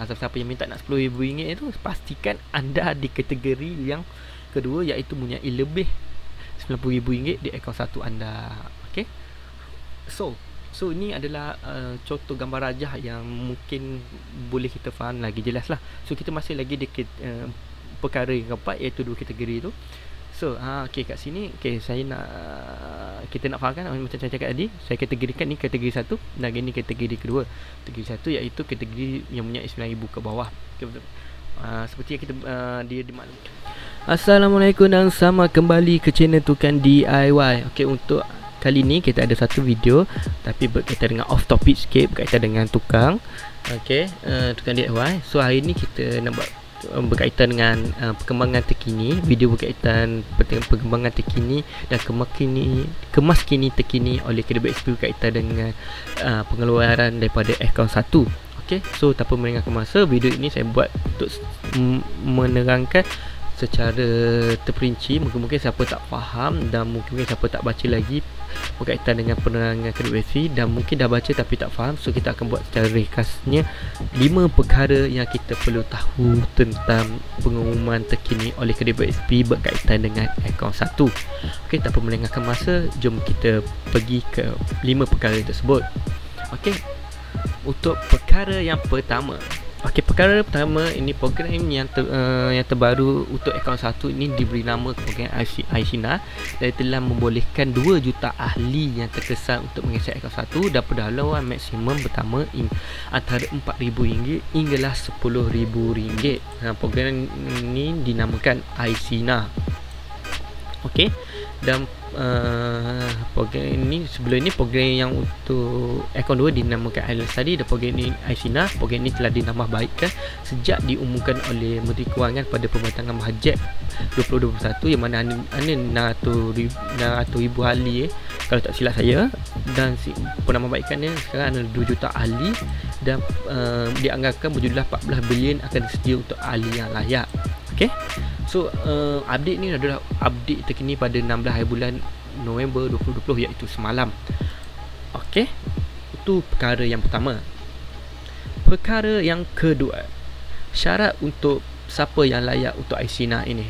siapa-siapa yang minta nak RM10,000 itu, pastikan anda di kategori yang kedua, iaitu mempunyai lebih RM90,000 di akaun satu anda. Okay. So ini adalah contoh gambar rajah yang mungkin boleh kita faham lagi jelas lah. So kita masih lagi di perkara yang keempat, iaitu dua kategori tu. So okay, kat sini saya nak kita nak fahamkan macam saya cakap tadi, saya kategorikan ni kategori satu dan ini kategori kedua. Kategori satu iaitu kategori yang mempunyai RM9,000 ke bawah. Okay, betul. Seperti yang kita dia dimaklumkan. Assalamualaikum dan selamat kembali ke channel Tukang DIY. Okay, untuk kali ni kita ada satu video tapi berkaitan dengan off topic sikit, berkaitan dengan tukang. Okay, Tukang DIY. So hari ni kita nak buat berkaitan dengan perkembangan terkini, video berkaitan perkembangan terkini dan kemas kini terkini oleh KDBXP berkaitan dengan pengeluaran daripada akaun 1. Okay, so tanpa melengahkan masa, video ini saya buat untuk menerangkan secara terperinci. Mungkin siapa tak faham dan mungkin siapa tak baca lagi berkaitan dengan penerangan KDBXP, dan mungkin dah baca tapi tak faham. So kita akan buat secara ringkasnya 5 perkara yang kita perlu tahu tentang pengumuman terkini oleh KDBXP berkaitan dengan akaun 1. Okey, tanpa melengahkan masa, jom kita pergi ke 5 perkara tersebut. Okey, untuk perkara yang pertama. Okey, perkara pertama, ini program yang terbaru untuk akaun 1 ini diberi nama program iSINA, dan telah membolehkan 2 juta ahli yang terkesan untuk mengakses akaun 1 dan pendahuluan maksimum pertama antara RM4,000 hinggalah RM10,000. Program ini dinamakan iSINA. Okey, dan program ini sebelum ini program yang untuk akaun 2 dinamakan Island Study, dan program ini iSINA. Program ini telah dinambahbaikkan sejak diumumkan oleh Menteri Kewangan pada pembentangan Bajet 2021, yang mana ada 600,000 ahli kalau tak silap saya, dan penambahbaikannya sekarang ada 2 juta ahli, dan dianggarkan berjumlah 14 bilion akan disedia untuk ahli yang layak. Okay, so update ni adalah update terkini pada 16 hari bulan November 2020, iaitu semalam. Okay, itu perkara yang pertama. Perkara yang kedua, syarat untuk siapa yang layak untuk iSINA ini.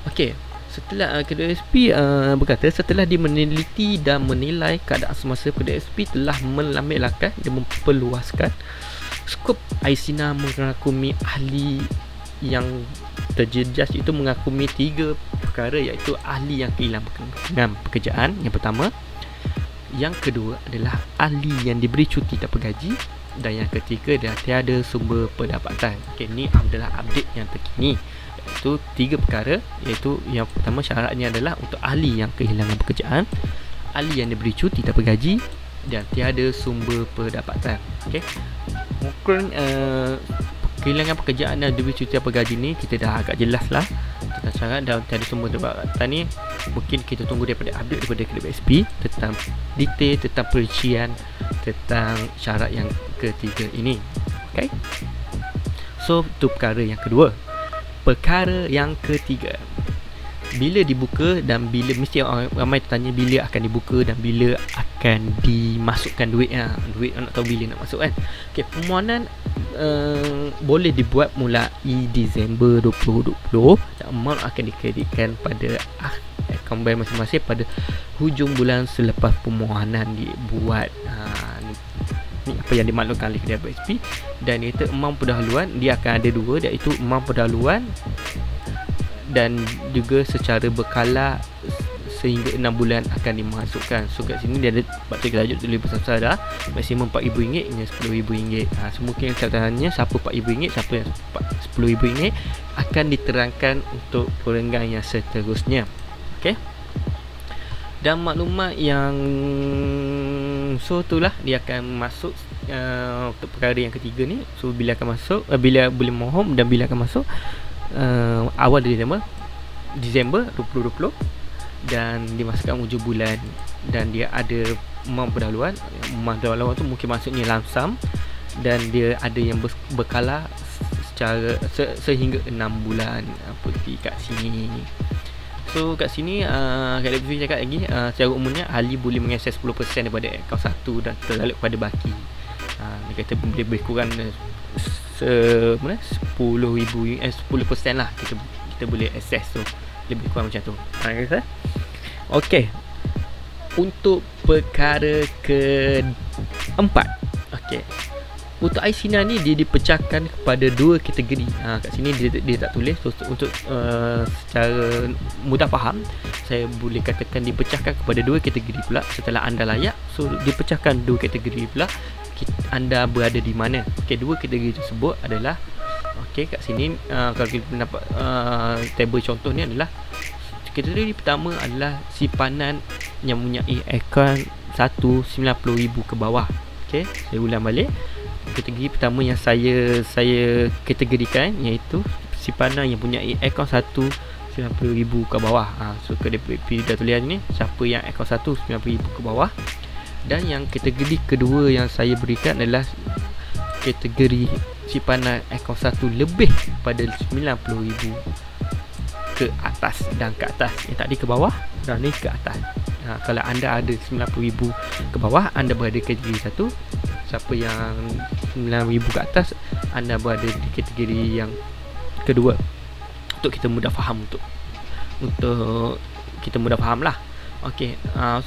Okay, setelah KDBXP berkata setelah meneliti dan menilai keadaan semasa, KDBXP telah mengambil langkah dan memperluaskan skop iSINA merangkumi ahli yang terjejas, itu mengakumi 3 perkara, iaitu ahli yang kehilangan pekerjaan yang pertama, yang kedua adalah ahli yang diberi cuti tanpa gaji, dan yang ketiga adalah tiada sumber pendapatan. Okay, ini adalah update yang terkini, iaitu 3 perkara, iaitu yang pertama syaratnya adalah untuk ahli yang kehilangan pekerjaan, ahli yang diberi cuti tanpa gaji, dan tiada sumber pendapatan. Okay, mungkin kehilangan pekerjaan dan diberi cuti tanpa gaji ni kita dah agak jelas lah tentang syarat dan tiada sumber pendapatan ni. Mungkin kita tunggu daripada update daripada KDBXP tentang detail, tentang perincian tentang syarat yang ketiga ini. Okay, so itu perkara yang kedua. Perkara yang ketiga, bila dibuka dan bila, mesti ramai tanya bila akan dibuka dan bila akan dimasukkan duit. Duit nak tahu bila nak masuk kan. Okay, permohonan boleh dibuat mulai Disember 2020, dan amount akan dikreditkan pada akaun bank masing-masing pada hujung bulan selepas permohonan dibuat. Ni apa yang dimaklumkan oleh KDBXP. Dan itu amount pendahuluan, dia akan ada dua, iaitu amount pendahuluan dan juga secara berkala sehingga 6 bulan akan dimasukkan. So kat sini dia ada patut kita lanjut lebih besar dah, maksimum RM4,000 hingga RM10,000. Semungkin saya tanya siapa RM4,000, siapa yang RM10,000 akan diterangkan untuk perenggan yang seterusnya. Okey, dan maklumat yang itulah dia akan masuk untuk perkara yang ketiga ni. So bila akan masuk, bila boleh mohon dan bila akan masuk awal Disember 2020, dan dimasukkan hujung bulan, dan dia ada amount pendahuluan. Amount pendahuluan tu mungkin maksudnya lamsam, dan dia ada yang berkala secara sehingga 6 bulan seperti kat sini. So kat sini KDBXP cakap lagi, secara umumnya ahli boleh mengakses 10% daripada akaun 1 dan terlalu pada baki. Dia kata boleh lebih kurang mana 10,000 10% lah kita boleh access tu, lebih kurang macam tu. Okey, untuk perkara keempat, okey, untuk air sinar ni dia dipecahkan kepada dua kategori. Kat sini dia tak tulis. So, untuk secara mudah faham, saya boleh katakan dipecahkan kepada dua kategori pula setelah anda layak. So dipecahkan dua kategori pula, anda berada di mana. Okey, dua kategori tersebut adalah, okey, kat sini kalau kita nampak tabel contoh ni adalah kategori pertama adalah simpanan yang mempunyai aircon 90,000 ke bawah. Okey, saya ulang balik. Kategori pertama yang saya kategorikan iaitu simpanan yang punya aircon 90,000 ke bawah. So KDP dah tulis ni, siapa yang aircon 90,000 ke bawah. Dan yang kategori kedua yang saya berikan adalah kategori simpanan aircon 1 lebih pada 90,000 ke atas dan ke atas. Yang tadi ke bawah dan ni ke atas. Kalau anda ada 90,000 ke bawah, anda berada di kategori 1. Siapa yang 9,000 ke atas, anda berada di kategori yang kedua. Untuk kita mudah faham, untuk kita mudah faham lah. Okey,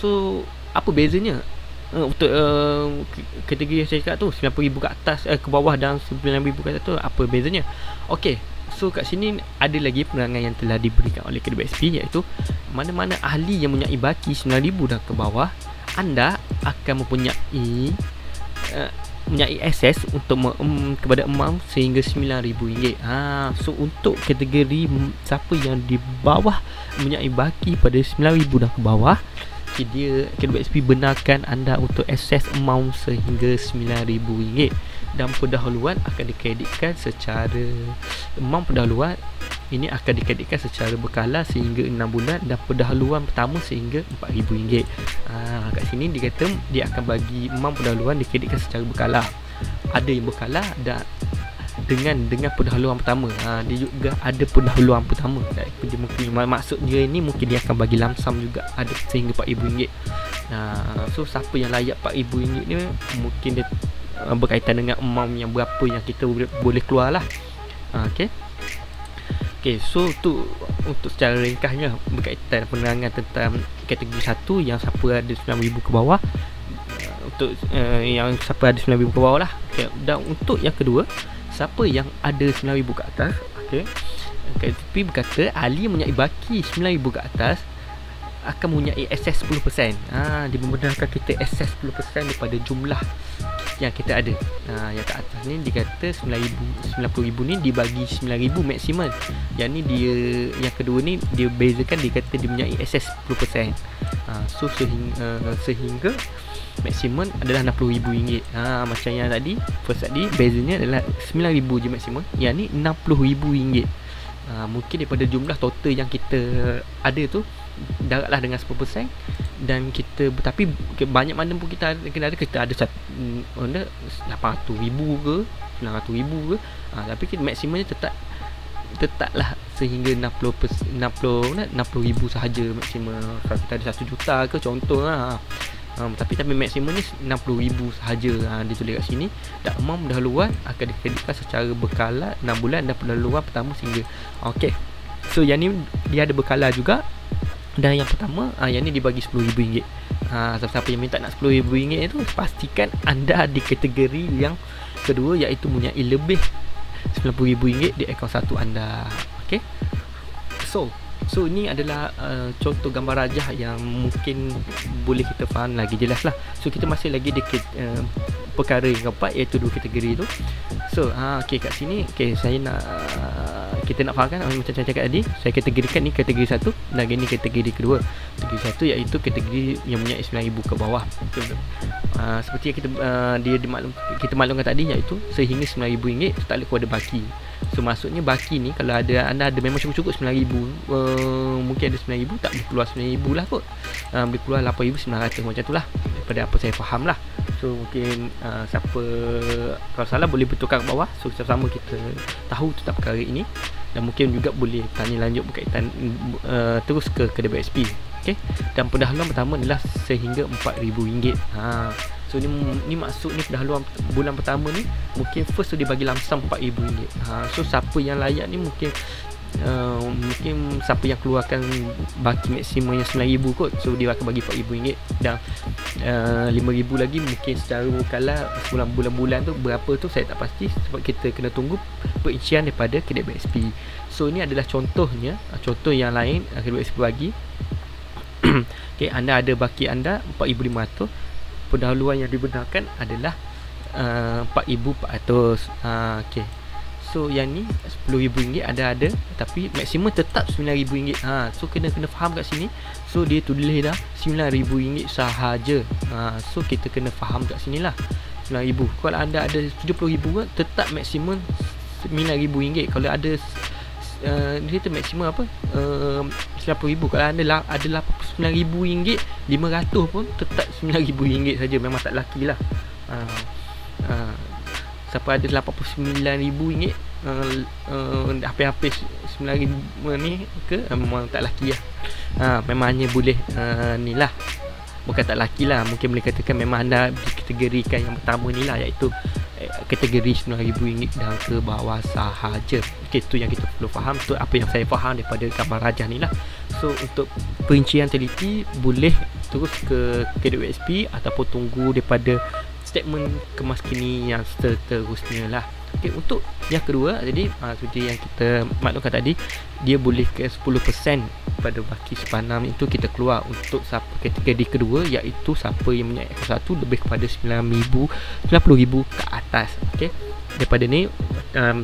so apa bezanya untuk kategori yang saya cakap tu, 90,000 ke atas, ke bawah dan 9,000 ke atas tu, apa bezanya? Okey, so kat sini ada lagi penerangan yang telah diberikan oleh KDBSP, iaitu mana-mana ahli yang mempunyai baki 9,000 dan ke bawah, anda akan mempunyai akses untuk kepada amount sehingga RM9,000. So untuk kategori siapa yang di bawah mempunyai baki pada 9,000 dan ke bawah, dia KDBSP benarkan anda untuk akses amount sehingga RM9,000, dan pendahuluan akan dikreditkan secara amount pendahuluan ini akan dikreditkan secara berkala sehingga 6 bulan, dan pendahuluan pertama sehingga RM4,000. Kat sini dia kata dia akan bagi amount pendahuluan dikreditkan secara berkala. Ada yang berkala dan dengan pendahuluan pertama. Dia juga ada pendahuluan pertama. Dia mungkin maksud dia ini mungkin dia akan bagi lamsam juga, ada sehingga RM4,000. So siapa yang layak RM4,000 ni mungkin dia berkaitan dengan amount yang berapa yang kita boleh keluar lah. Okay, so tu untuk secara ringkasnya berkaitan penerangan tentang kategori 1 yang siapa ada 9,000 ke bawah, untuk yang siapa ada 9,000 ke bawah lah. Okay. Dan untuk yang kedua, siapa yang ada 9,000 ke atas, KDP berkata ahli mempunyai baki 9,000 ke atas akan mempunyai akses 10%. Dia membenarkan kita akses 10% daripada jumlah yang kita ada. Yang kat atas ni dikata 90,000 ni dibagi 9,000 maksimum. Yang ni dia, yang kedua ni dia bezakan, dia kata dia mempunyai akses 10%. So sehingga maksimum adalah RM60,000. Macam yang tadi, first tadi bezanya adalah 9,000 je maksimum. Yang ni RM60,000. Mungkin daripada jumlah total yang kita ada tu daratlah dengan 10%, dan kita, tapi banyak mana pun kita ada, kita ada 800,000 ke 900,000 ke, tapi kita maksimumnya tetaplah sehingga 60,000 sahaja maksimum. Kalau kita ada 1 juta ke contoh lah, tapi maksimum ni 60,000 sahaja. Dia tulis kat sini. Dan amount pendahuluan akan dikreditkan secara berkala 6 bulan dan pendahuluan pertama sehingga. Okey, so yang ni dia ada berkala juga. Dan yang pertama, yang ni dibagi RM10,000. Siapa yang minta nak RM10,000 itu, pastikan anda di kategori yang kedua, iaitu mempunyai lebih RM90,000 di akaun 1 anda. Okey, so ini adalah contoh gambar rajah yang mungkin boleh kita faham lagi jelas lah. So kita masih lagi di perkara yang keempat, iaitu dua kategori tu. So okey, kat sini saya nak kita nak fahamkan macam saya cakap tadi, saya kategorikan ni kategori 1 dan ini kategori kedua. Kategori 1 iaitu kategori yang mempunyai 9,000 ke bawah. Seperti yang kita maklumkan tadi, iaitu sehingga RM9,000 tak boleh keluar ada baki. So maksudnya baki ni, kalau anda ada memang cukup-cukup 9,000, mungkin ada 9,000, tak boleh keluar 9,000 lah kot, boleh keluar 8,900 macam tu lah, daripada apa saya faham lah. So mungkin siapa kalau salah boleh bertukar ke bawah. So sama-sama kita tahu tentang perkara ini, dan mungkin juga boleh tanya lanjut berkaitan terus ke KDBSP. Okay? Dan pendahuluan pertama adalah sehingga RM4,000. So ni maksud ni pendahuluan bulan pertama ni mungkin first tu dia bagi lamsam RM4,000. So siapa yang layak ni mungkin mungkin siapa yang keluarkan baki maksimum yang RM9,000 kot, so dia akan bagi RM4,000. Dan RM5,000 lagi mungkin secara mukalah sebulan bulan-bulan tu berapa tu saya tak pasti, sebab kita kena tunggu perincian daripada kedai BSP. So ini adalah contohnya, contoh yang lain kedai BSP bagi. Okay, anda ada baki anda RM4,500, pendahuluan yang dibenarkan adalah RM4,400. Okay, so yang ni RM10,000 ada, tapi maksimum tetap RM9,000. So kena faham kat sini. So dia tulis dah RM9,000 sahaja. So kita kena faham kat sini lah, RM9,000. Kalau anda ada RM70,000 tetap maksimum RM9,000. Kalau ada dia tu maksimum apa, RM90,000. Kalau anda ada RM89,000, RM500 pun tetap RM9,000 saja. Memang tak laki lah. Siapa ada RM89,000 hampir-hampir RM9,000 ni ke, memang tak laki lah. Memang hanya boleh ni lah, bukan tak laki lah, mungkin boleh katakan memang anda dikategorikan yang pertama ni lah, iaitu kategori RM9,000 dan ke bawah sahaja. Okay, tu yang kita perlu faham. Tu apa yang saya faham daripada gambar rajah ni lah. So untuk perincian teliti boleh terus ke KWSP ataupun tunggu daripada statement kemas kini yang seterusnya lah. Okay, untuk yang kedua, jadi seperti yang kita maklumkan tadi, dia boleh ke 10% pada baki sepanam itu kita keluar untuk siapa kategori kedua, iaitu siapa yang punya ekor satu lebih kepada RM90,000 ke atas. Okay, daripada ni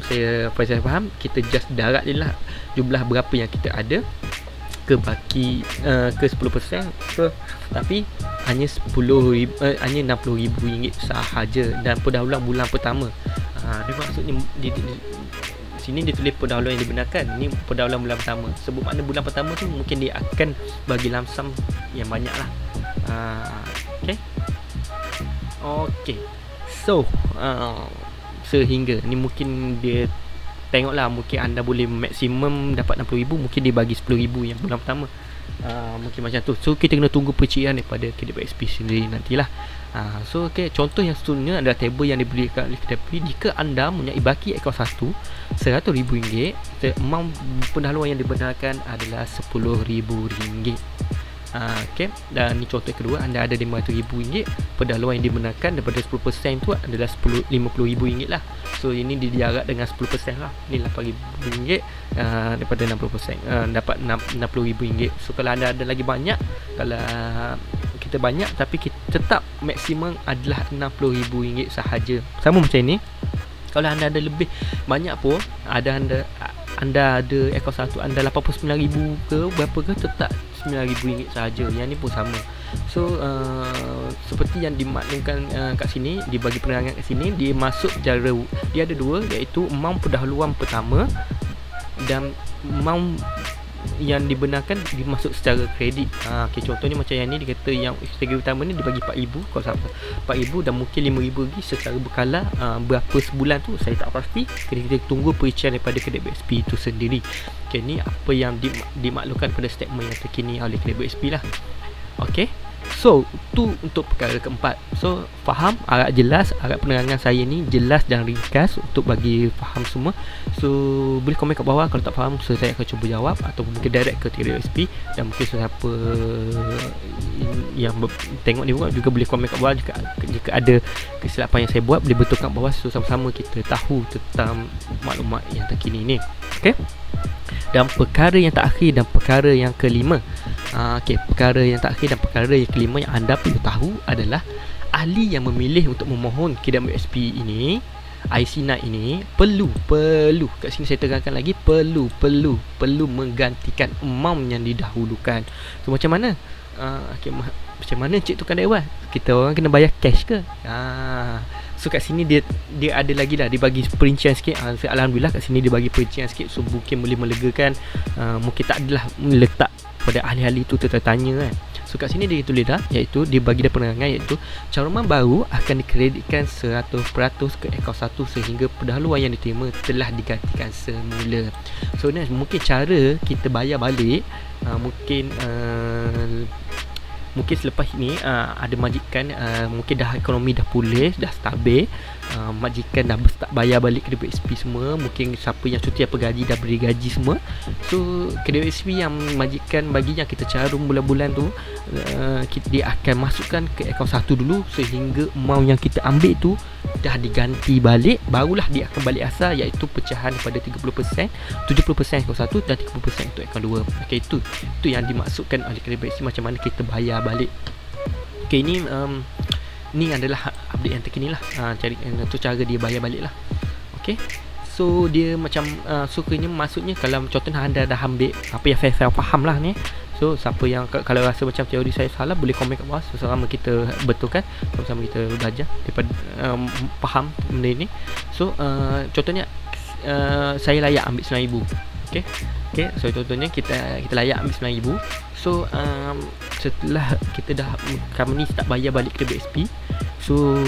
saya faham, kita just darat je lah jumlah berapa yang kita ada ke baki ke 10% ke, tapi hanya hanya RM60,000 sahaja, dan pendahuluan bulan pertama. Dia maksudnya di sini dia tulis pendahuluan yang dibenarkan. Ini pendahuluan bulan pertama. Sebab makna bulan pertama tu mungkin dia akan bagi lamsam yang banyak lah. Okay. So sehingga ni mungkin dia tengoklah, mungkin anda boleh maksimum dapat RM60,000, mungkin dia bagi RM10,000 yang bulan pertama. Mungkin macam tu. So kita kena tunggu perincian daripada KWSP sendiri nantilah. So okay, contoh yang seterusnya adalah table yang diberikan oleh KWSP. Jika anda mempunyai baki ekor satu RM100,000, amount pendahuluan yang dibenarkan adalah RM10,000. Okay, dan ni contoh kedua, anda ada RM500,000, pendahuluan yang dibenarkan daripada 10% tu adalah RM50,000 lah. So ini dijarak dengan 10% lah. Ni RM8,000 daripada 60%, dapat RM60,000. So kalau anda ada lagi banyak, kalau kita banyak tapi kita tetap maksimum adalah RM60,000 sahaja. Sama macam ni, kalau anda ada lebih banyak pun, anda ada ekor satu anda RM89,000 ke berapa ke, tetap RM9,000 sahaja. Yang ni pun sama. So seperti yang dimaklumkan kat sini, dibagi penerangan kat sini, dia masuk cara, dia ada dua, iaitu amount pendahuluan pertama dan amount yang dibenarkan dimasuk secara kredit. Okay, contohnya macam yang ni, dia kata yang kategori utama ni dibagi RM4,000, kalau siapa RM4,000 dan mungkin RM5,000 lagi secara berkala. Berapa sebulan tu saya tak pasti, kita tunggu perincian daripada kedai BSP itu sendiri. Okay, ni apa yang dimaklumkan pada statement yang terkini oleh kedai BSP lah. Okay, so tu untuk perkara keempat. So faham, agak jelas, agak penerangan saya ni jelas dan ringkas untuk bagi faham semua. So boleh komen kat bawah kalau tak faham, so saya akan cuba jawab, atau mungkin direct ke TWSP. Dan mungkin siapa yang tengok ni juga boleh komen kat bawah jika ada kesilapan yang saya buat, boleh betulkan kat bawah, so sama-sama kita tahu tentang maklumat yang terkini ni. Okay, dan perkara yang terakhir dan perkara yang kelima. Okay, perkara yang terakhir dan perkara yang kelima yang anda perlu tahu adalah ahli yang memilih untuk memohon KWSP ini, IC NAT ini perlu kat sini saya terangkan lagi, perlu menggantikan amount yang didahulukan. So macam mana? Okay, macam mana cik tukang dewan? Kita orang kena bayar cash ke? So kat sini dia ada lagi lah, dia bagi perincian sikit. Alhamdulillah kat sini dia bagi perincian sikit, so mungkin boleh melegakan. Mungkin tak adalah letak pada ahli-ahli itu tertanya kan. So kat sini dia tulis dah, iaitu dia bagi dah penerangan, iaitu caruman baru akan dikreditkan 100% ke ekor satu sehingga pendahuluan yang diterima telah digantikan semula. So ni mungkin cara kita bayar balik, mungkin mungkin selepas ini ada majikan mungkin dah ekonomi dah pulih, dah stabil, majikan dah start bayar balik kedai BSP semua. Mungkin siapa yang cuti apa gaji dah beri gaji semua. So kedai BSP yang majikan bagi yang kita carum bulan-bulan tu, dia akan masukkan ke akaun satu dulu, sehingga amount yang kita ambil tu dah diganti balik, barulah dia akan balik asal, iaitu pecahan pada 30%, 70% akaun satu dan 30% untuk akaun 2. Okey, itu yang dimaksudkan oleh kedai BSP, macam mana kita bayar balik. Okey, ni adalah update yang terkini lah. Cari tu cara dia bayar balik lah. Okey, so dia macam sukanya, maksudnya kalau contohnya anda dah ambil apa yang saya faham lah ni. So siapa yang kalau rasa macam teori saya salah, boleh komen kat bawah, sama kita betulkan, sama-sama kita belajar daripada faham benda ni. So contohnya saya layak ambil 9,000. Okey, so contohnya kita layak ambil 9,000. So setelah kita dah company start bayar balik ke BSP, so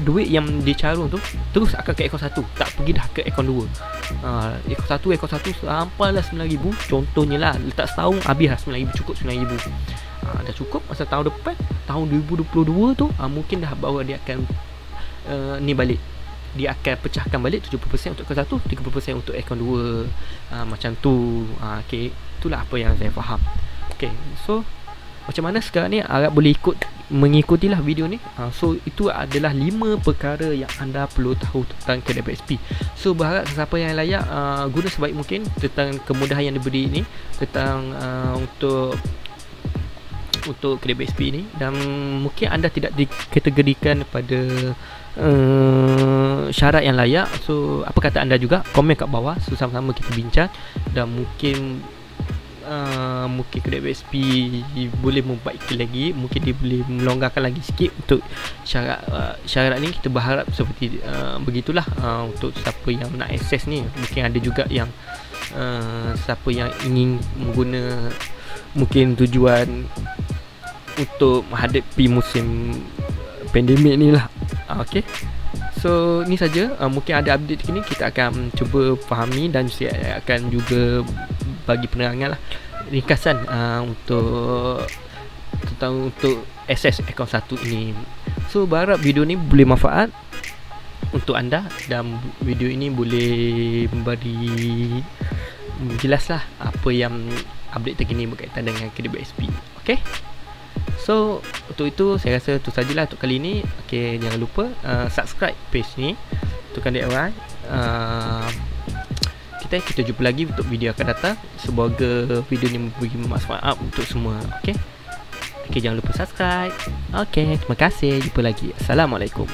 duit yang dicarum tu terus akan ke akaun satu, tak pergi dah ke akaun 2. Akaun satu sampailah 9,000 contohnya lah, letak setahun habis lah 9,000, cukup 9,000. Dah cukup, masa tahun depan, tahun 2022 tu mungkin dah bawa dia akan ni balik, dia akan pecahkan balik 70% untuk akaun 1, 30% untuk akaun 2. Macam tu. Okay, itulah apa yang saya faham. Okay, so macam mana sekarang ni Arab boleh mengikutilah video ni. So itu adalah 5 perkara yang anda perlu tahu tentang kedai BSP. So berharap siapa yang layak guna sebaik mungkin tentang kemudahan yang diberi ni, tentang untuk kedai BSP ni, dan mungkin anda tidak dikategorikan pada syarat yang layak. So apa kata anda juga, komen kat bawah, so sama-sama kita bincang, dan mungkin kedai BSP boleh membaiki lagi, mungkin dia boleh melonggarkan lagi sikit untuk syarat ni. Kita berharap seperti begitulah. Untuk siapa yang nak akses ni, mungkin ada juga yang siapa yang ingin mengguna, mungkin tujuan untuk menghadapi musim pandemik ni lah. Okay, so ni saja. Mungkin ada update kini, kita akan cuba fahami, dan saya akan juga bagi penerangan lah, ringkasan untuk akses akaun satu ini. So berharap video ni boleh manfaat untuk anda, dan video ini boleh memberi jelaslah apa yang update terkini berkaitan dengan kedai BSP. Okay, so untuk itu saya rasa itu sajalah untuk kali ini. Okay, jangan lupa subscribe page ni, tekan DIY. Kita jumpa lagi untuk video akan datang. Semoga video ni memberi manfaat untuk semua. Okay, jangan lupa subscribe. Okay, terima kasih. Jumpa lagi. Assalamualaikum.